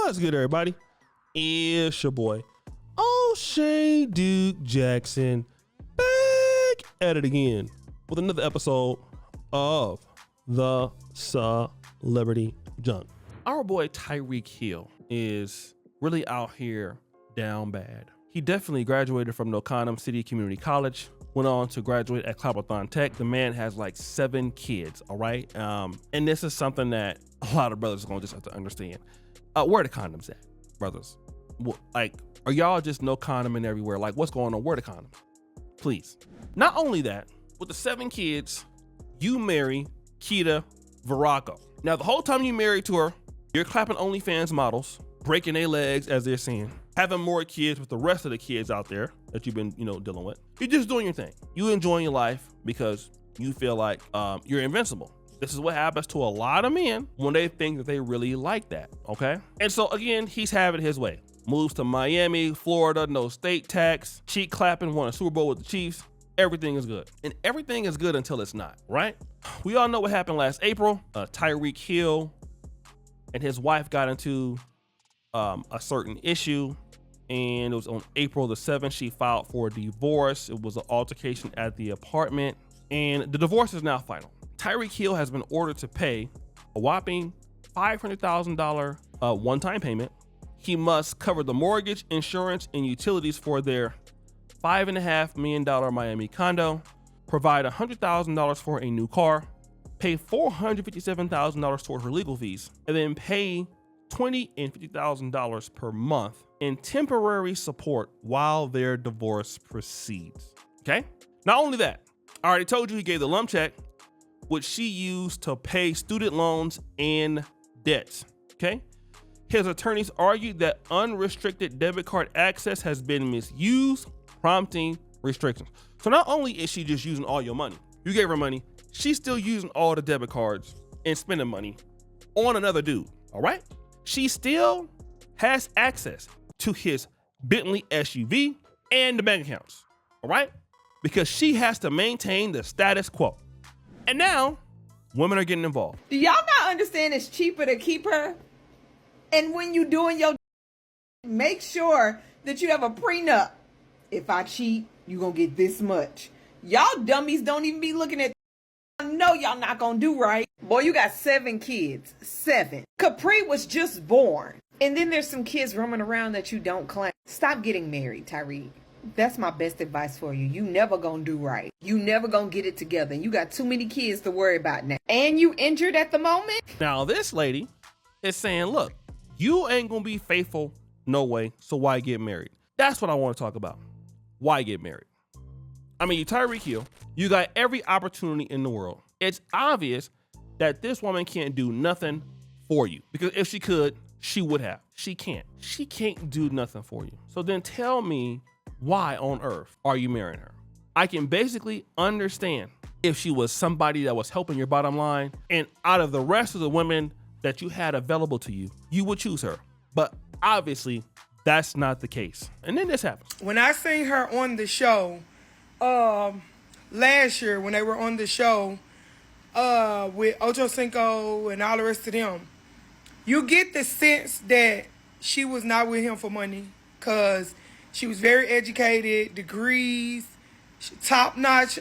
What's good, everybody? It's your boy, O'Shea Duke Jackson, back at it again with another episode of the Celebrity Junk. Our boy Tyreek Hill is really out here down bad. He definitely graduated from No Condom City Community College, went on to graduate at Clapperthon Tech. The man has like 7 kids, all right? And this is something that a lot of brothers are gonna just have to understand. Where are the condoms at, brothers? Like, are y'all just no condom in everywhere? Like, what's going on? Where are the condoms? Please. Not only that, with the 7 kids, you marry Keeta Vaccaro. Now, the whole time you married to her, you're clapping OnlyFans models, breaking their legs as they're saying, having more kids with the rest of the kids out there that you've been, dealing with. You're just doing your thing. You enjoying your life because you feel like you're invincible. This is what happens to a lot of men when they think that they really like that, okay? And so again, he's having his way. Moves to Miami, Florida, no state tax, cheek clapping, won a Super Bowl with the Chiefs. Everything is good. And everything is good until it's not, right? We all know what happened last April. Tyreek Hill and his wife got into a certain issue, and it was on April the 7th, she filed for a divorce. It was an altercation at the apartment, and the divorce is now final. Tyreek Hill has been ordered to pay a whopping $500,000 one-time payment. He must cover the mortgage, insurance, and utilities for their $5.5 million Miami condo, provide $100,000 for a new car, pay $457,000 toward her legal fees, and then pay $20,000 and $50,000 per month in temporary support while their divorce proceeds. Okay? Not only that, I already told you he gave the lump check, which she used to pay student loans and debts. Okay? His attorneys argued that unrestricted debit card access has been misused, prompting restrictions. So not only is she just using all your money, you gave her money, she's still using all the debit cards and spending money on another dude, all right? She still has access to his Bentley SUV and the bank accounts, all right? Because she has to maintain the status quo. And now, women are getting involved. Do y'all not understand it's cheaper to keep her? And when you doing your, make sure that you have a prenup. If I cheat, you gonna get this much. Y'all dummies don't even be looking at. I know y'all not gonna do right. Boy, you got 7 kids. 7. Capri was just born. And then there's some kids roaming around that you don't claim. Stop getting married, Tyreek. That's my best advice for you. You never gonna do right. You never gonna get it together. And you got too many kids to worry about now. And you injured at the moment? Now this lady is saying, look, you ain't gonna be faithful, no way, so why get married? That's what I want to talk about. Why get married? I mean, you Tyreek Hill, you got every opportunity in the world. It's obvious that this woman can't do nothing for you, because if she could, she would have. She can't. She can't do nothing for you. So then tell me, why on earth are you marrying her? I can basically understand if she was somebody that was helping your bottom line, and out of the rest of the women that you had available to you, you would choose her. But obviously, that's not the case. And then this happens. When I seen her on the show, last year when they were on the show with Ocho Cinco and all the rest of them, you get the sense that she was not with him for money, because she was very educated, degrees, top-notch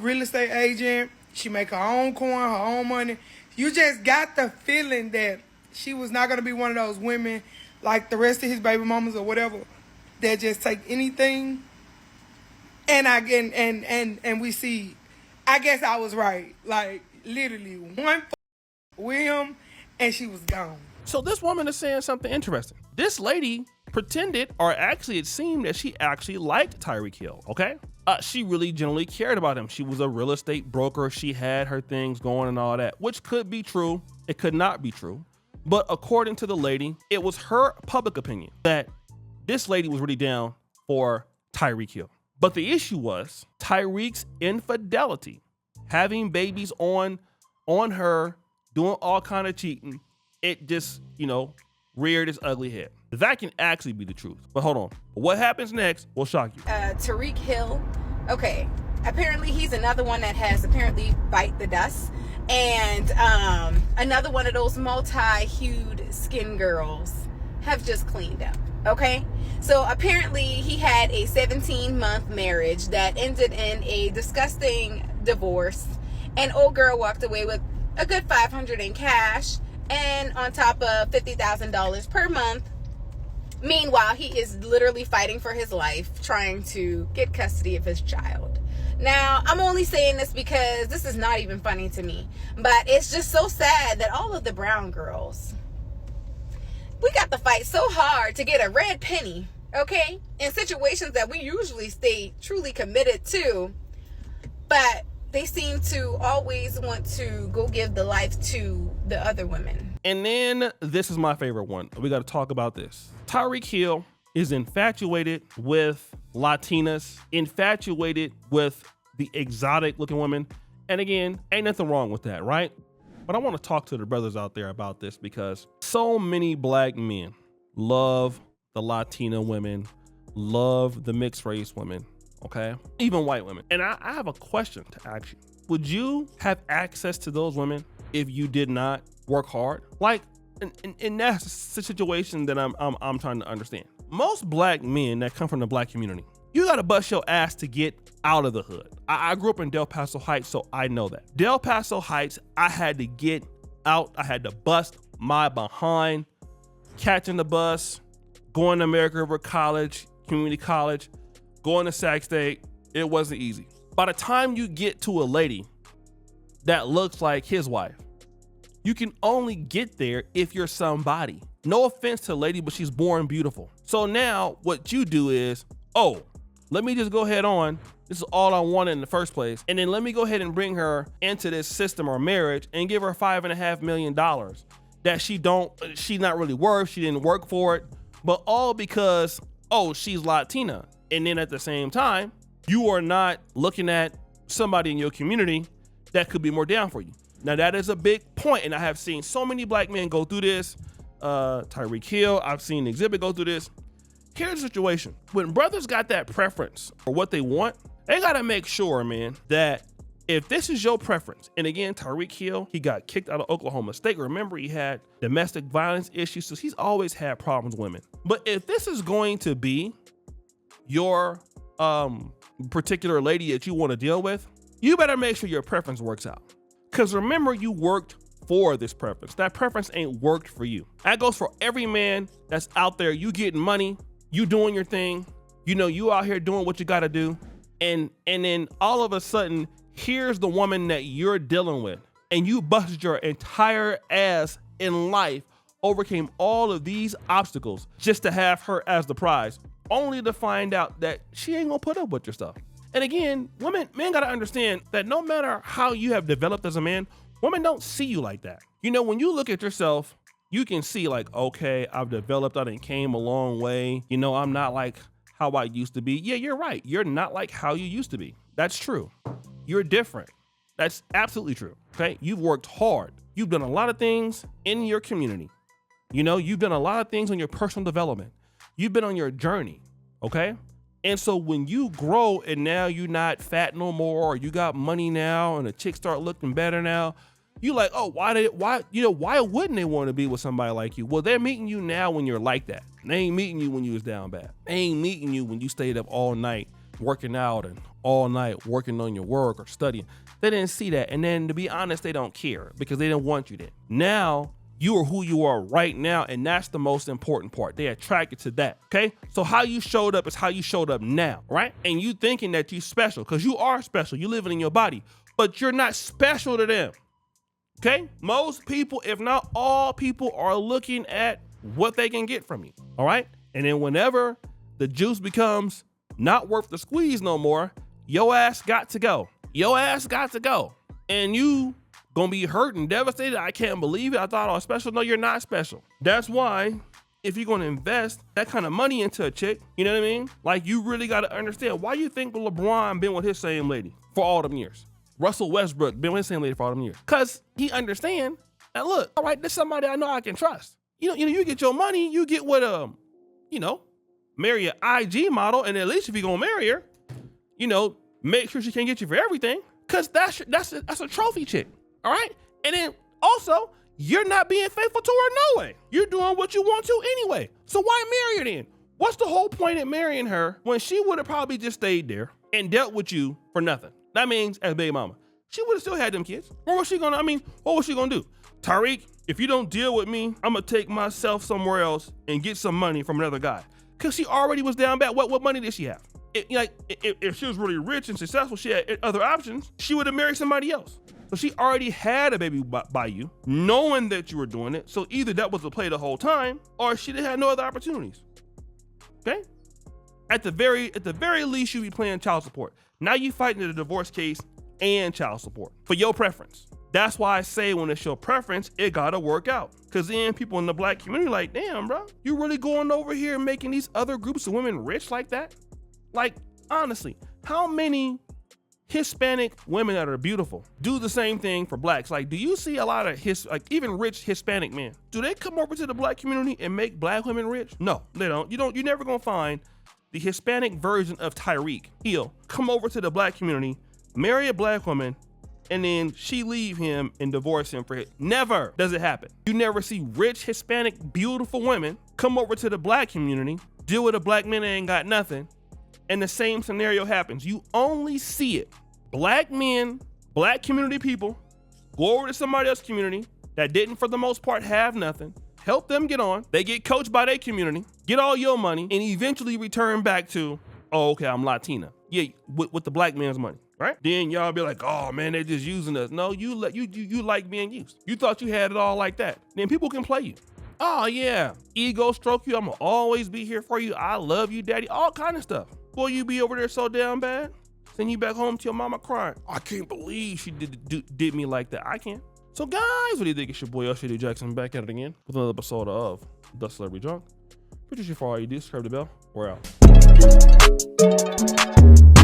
real estate agent. She make her own coin, her own money. You just got the feeling that she was not going to be one of those women like the rest of his baby mamas or whatever that just take anything. And we see, I guess I was right. Like, literally, one with him, and she was gone. So this woman is saying something interesting. This lady pretended, or actually it seemed that she actually liked Tyreek Hill, okay? She really genuinely cared about him. She was a real estate broker. She had her things going and all that, which could be true. It could not be true. But according to the lady, it was her public opinion that this lady was really down for Tyreek Hill. But the issue was Tyreek's infidelity, having babies on her, doing all kind of cheating. It just, reared its ugly head. That can actually be the truth. But hold on. What happens next will shock you. Tyreek Hill. Okay. Apparently he's another one that has apparently bite the dust. And another one of those multi-hued skin girls have just cleaned up. Okay, so apparently he had a 17-month marriage that ended in a disgusting divorce, and old girl walked away with a good $500 in cash and on top of $50,000 per month. Meanwhile, he is literally fighting for his life, trying to get custody of his child. Now, I'm only saying this because this is not even funny to me, but it's just so sad that all of the brown girls, we got to fight so hard to get a red penny, okay, in situations that we usually stay truly committed to, but they seem to always want to go give the life to the other women. And then this is my favorite one. We got to talk about this. Tyreek Hill is infatuated with Latinas, infatuated with the exotic looking women. And again, ain't nothing wrong with that, right? But I want to talk to the brothers out there about this because so many black men love the Latina women, love the mixed race women, okay? Even white women. And I have a question to ask you. Would you have access to those women if you did not work hard? Like, and that's the situation that I'm trying to understand. Most black men that come from the black community, you gotta bust your ass to get out of the hood. I grew up in Del Paso Heights, so I know that. Del Paso Heights, I had to get out. I had to bust my behind, catching the bus, going to American River College, community college, going to Sac State. It wasn't easy. By the time you get to a lady that looks like his wife, you can only get there if you're somebody. No offense to the lady, but she's born beautiful. So now what you do is, oh, let me just go head on. This is all I wanted in the first place. And then let me go ahead and bring her into this system or marriage and give her $5.5 million that she's not really worth. She didn't work for it, but all because, oh, she's Latina. And then at the same time, you are not looking at somebody in your community that could be more down for you. Now that is a big point, and I have seen so many black men go through this. Tyreek Hill, I've seen Exhibit go through this. Here's the situation. When brothers got that preference for what they want, they gotta make sure, man, that if this is your preference, and again, Tyreek Hill, he got kicked out of Oklahoma State. Remember, he had domestic violence issues, so he's always had problems with women. But if this is going to be your particular lady that you want to deal with, you better make sure your preference works out. Because remember, you worked for this preference. That preference ain't worked for you. That goes for every man that's out there. You getting money, you doing your thing, you out here doing what you gotta do. And then all of a sudden, here's the woman that you're dealing with. And you busted your entire ass in life, overcame all of these obstacles just to have her as the prize, only to find out that she ain't gonna put up with your stuff. And again, men gotta understand that no matter how you have developed as a man, women don't see you like that. When you look at yourself, you can see like, okay, I've developed, I done came a long way. I'm not like how I used to be. Yeah, you're right. You're not like how you used to be. That's true. You're different. That's absolutely true. Okay. You've worked hard. You've done a lot of things in your community. You've done a lot of things on your personal development. You've been on your journey. Okay. And so when you grow and now you're not fat no more, or you got money now and the chicks start looking better now, you like, oh, why wouldn't they want to be with somebody like you? Well, they're meeting you now when you're like that. They ain't meeting you when you was down bad. They ain't meeting you when you stayed up all night working out and all night working on your work or studying. They didn't see that. And then to be honest, they don't care because they didn't want you there. Now you are who you are right now, and that's the most important part. They attracted to that, okay? So how you showed up is how you showed up now, right? And you thinking that you special, because you are special. You living in your body, but you're not special to them, okay? Most people, if not all people, are looking at what they can get from you, all right? And then whenever the juice becomes not worth the squeeze no more, your ass got to go. Your ass got to go. And you gonna be hurt and devastated. I can't believe it. I thought I was special. No, you're not special. That's why if you're gonna invest that kind of money into a chick, you know what I mean? Like, you really gotta understand why you think LeBron been with his same lady for all them years. Russell Westbrook been with his same lady for all them years. Cause he understand that, look, all right, this is somebody I know I can trust. You get your money, you get with marry an IG model, and at least if you're gonna marry her, make sure she can't get you for everything. Cause that's a trophy chick. All right. And then also, you're not being faithful to her no way. You're doing what you want to anyway. So why marry her then? What's the whole point in marrying her when she would have probably just stayed there and dealt with you for nothing? That means as baby mama, she would have still had them kids. What was she gonna do? Tyreek, if you don't deal with me, I'm gonna take myself somewhere else and get some money from another guy. Cause she already was down bad. What money did she have? If she was really rich and successful, she had other options, she would have married somebody else. So she already had a baby by you, knowing that you were doing it. So either that was the play the whole time, or she had no other opportunities. Okay? At the very least, you be playing child support. Now you fighting the divorce case and child support for your preference. That's why I say when it's your preference, it gotta work out. Cause then people in the black community like, damn, bro, you really going over here and making these other groups of women rich like that? Like, honestly, how many Hispanic women that are beautiful do the same thing for blacks? Like, do you see a lot of even rich Hispanic men? Do they come over to the black community and make black women rich? No, they don't. You're never gonna find the Hispanic version of Tyreek Hill come over to the black community, marry a black woman, and then she leave him and divorce him for it. Never does it happen. You never see rich Hispanic beautiful women come over to the black community, deal with a black man that ain't got nothing, and the same scenario happens. You only see it. Black men, black community people, go over to somebody else's community that didn't, for the most part, have nothing, help them get on, they get coached by their community, get all your money, and eventually return back to, oh, okay, I'm Latina. Yeah, with the black man's money, right? Then y'all be like, oh man, they're just using us. No, you like being used. You thought you had it all like that. Then people can play you. Oh yeah, ego stroke you, I'm gonna always be here for you. I love you, daddy, all kind of stuff. Boy, you be over there so damn bad, send you back home to your mama crying. I can't believe she did me like that. I can't. So guys, what do you think? It's your boy Keeta Jackson back at it again with another episode of The Celebrity Drunk. Appreciate you for all you do. Subscribe to the bell. We're out.